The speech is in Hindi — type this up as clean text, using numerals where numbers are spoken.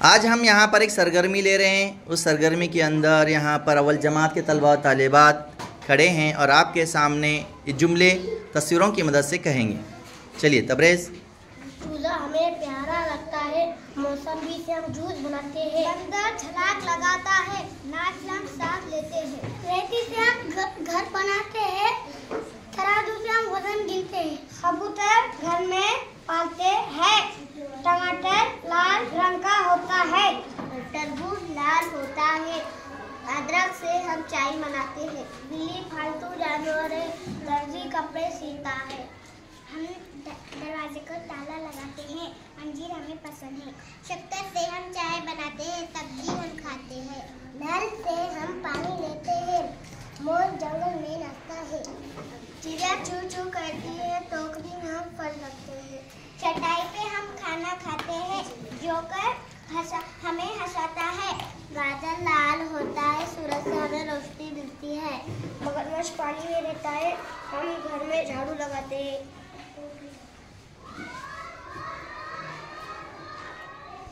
आज हम यहाँ पर एक सरगर्मी ले रहे हैं। उस सरगर्मी के अंदर यहाँ पर अव्वल जमात के तलबा और तालिबात खड़े हैं और आपके सामने ये जुमले तस्वीरों की मदद से कहेंगे। चलिए तबरेज़। चूल्हा हमें प्यारा लगता है, मौसमी से हम जूस बनाते हैं, बंदर छलाक लगाता है, नाक से हम सांस लेते हैं, रेती से हम घर बनाते हैं, तराजू से हम वजन गिनते हैं, कबूतर घर में पालते हैं, टमाटर लाल रंग का होता है, तरबूज लाल होता है, अदरक से हम चाय बनाते हैं, बिल्ली फालतू जानवर है, दर्जी कपड़े सीता है, हम दरवाजे को ताला लगाते हैं, अंजीर हमें पसंद है, शक्कर से हम चाय बनाते हैं, सब्जी हम खाते हैं, नल से हम पानी लेते हैं, मोर जंगल में नाचता है, चिड़िया चू चू करती है, टोकरी में हम फल रखते हैं, चटाई पे हम खाना खाते हैं, जोकर हमें हंसाता है, गाजर लाल होता है, सूरज से हमें रोशनी मिलती है, मगरमच्छ पानी में रहता है, हम घर में झाड़ू लगाते हैं।